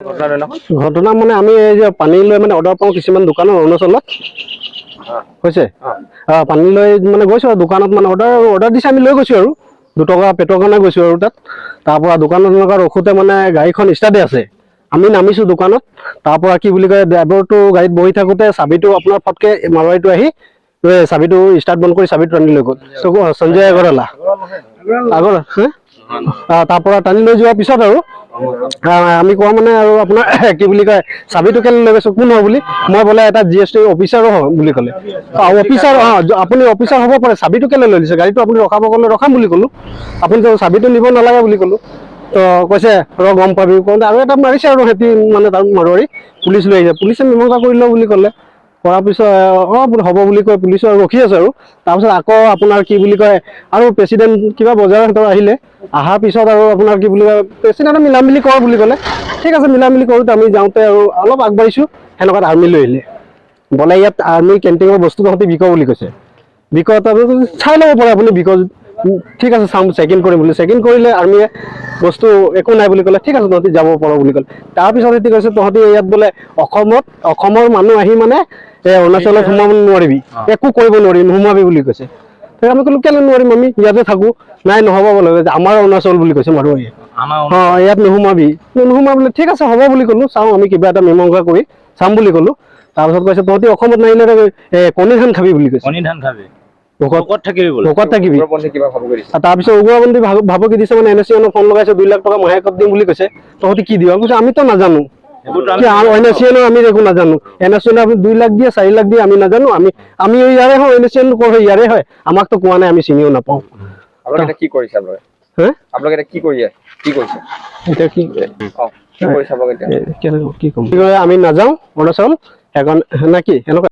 ঘটনা মানে আমি এই যে পানী লৈ মানে অৰ্ডাৰ পাওঁ কিছুমান দোকানৰ অৰুণাচলত হৈছে পানী লৈ মানে গৈছোঁ আৰু দোকানত মানে অৰ্ডাৰ দিছে আমি লৈ গৈছোঁ আৰু 2 টকা পেটৰ কাৰণে গৈছোঁ আৰু তাত তাৰপৰা দোকানত এনেকুৱা ৰখোঁতে মানে গাড়ীখন ষ্টাৰ্টে আছে আমি নামিছোঁ দোকানত তাৰপৰা কি বুলি কয় ড্ৰাইভাৰটো গাড়ীত বহি থাকোঁতে চাবিটো আপোনাৰ ফটকৈ মাৰোৱাৰীটো আহি চাবিটো ষ্টাৰ্ট বন্ধ কৰি চাবিটো টানি লৈ গ'ল সঞ্জয় আগৰৱালা তাৰপৰা টানি লৈ যোৱাৰ পিছত আৰু আমি কোৱা মানে আৰু আপোনাৰ কি বুলি কয় চাবিটো কেলৈ লৈ গৈছোঁ কোন হয় বুলি মই বোলে এটা GST অফিচাৰো হয় বুলি ক'লে অফিচাৰ আপুনি অফিচাৰ হ'ব পাৰে চাবিটো কেলৈ লৈ লৈছে গাড়ীটো আপুনি ৰখাব গ'লে ৰখাম বুলি ক'লোঁ আপুনিতো চাবিটো নিব নালাগে বুলি ক'লোঁ তো কৈছে গম পাবি কওঁতে আৰু এটা মাৰিছে আৰু সিহঁতি মানে তাৰ মাৰোৱাৰী পুলিচ লৈ আহিছে পুলিচে মীমাংসা কৰি লওঁ বুলি ক'লে কৰাৰ পিছত হ'ব বুলি কয় পুলিচো আৰু ৰখি আছে আৰু তাৰপিছত আকৌ আপোনাৰ কি বুলি কয় আৰু প্ৰেচিডেণ্ট কিবা বজাৰৰ সিহঁতৰ আহিলে অহাৰ পিছত আৰু আপোনাৰ কি বুলি কয় প্ৰেচিডেণ্টে মিলা মিলি কৰ বুলি ক'লে ঠিক আছে মিলা মিলি কৰোঁতে আমি যাওঁতে আৰু অলপ আগবাঢ়িছোঁ সেনেকুৱাত আৰ্মি লৈ আহিলে বোলে ইয়াত আৰ্মি কেণ্টিঙৰ বস্তু তহঁতি বিক বুলি কৈছে বিক চাই ল'ব পাৰে আপুনি বিক ঠিক আছে চাম চেকিং কৰিম বুলি চেকিং কৰিলে আৰ্মিয়ে বস্তু একো নাই বুলি ক'লে ঠিক আছে তহঁতি যাব পাৰ বুলি ক'লে তাৰপিছত সিহঁতি কৈছে তহঁতি ইয়াত বোলে অসমৰ মানুহ আহি মানে অৰুণাচলত সোমাব নোৱাৰিবি একো কৰিব নোৱাৰিবি নোসোমাবি বুলি কৈছে আমি ক'লো কেলৈ নোৱাৰিম আমি ইয়াতে থাকোঁ নাই নহ'ব বোলে আমাৰ অৰুণাচল বুলি কৈছে মাৰোৱাৰীয়ে ইয়াত নোসোমাবি বোলে ঠিক আছে হ'ব বুলি ক'লোঁ চাওঁ আমি কিবা এটা মীমাংসা কৰি চাম বুলি ক'লোঁ তাৰপিছত কৈছে তহঁতি অসমত নাহিলে কণী ধান খাবি বুলি কৈছে ভোকত থাকিবি তাৰপিছত উগ্ৰপন্থী ভাবুকি দিছে মানে NSCNক ফোন লগাইছে 2 লাখ টকা মাহেকত দিম বুলি কৈছে তহঁতি কি দিওঁ কৈছে আমিতো নাজানো NSCNৰ আমি একো নাজানো NSCNৰ আপুনি 2 লাখ দিয়ে 4 লাখ দিয়ে আমি নাজানো আমি ইয়াৰে হয় NSCN ইয়াৰে হয় আমাকতো কোৱা নাই আমি চিনিও নাপাওঁ কি কৰিছে আপোনালোকে এতিয়া কি কৰি কি কৰিছে এতিয়া কি ক'ম আমি নাযাওঁ অৰুণাচল সেইকাৰণে নে কি এনেকুৱা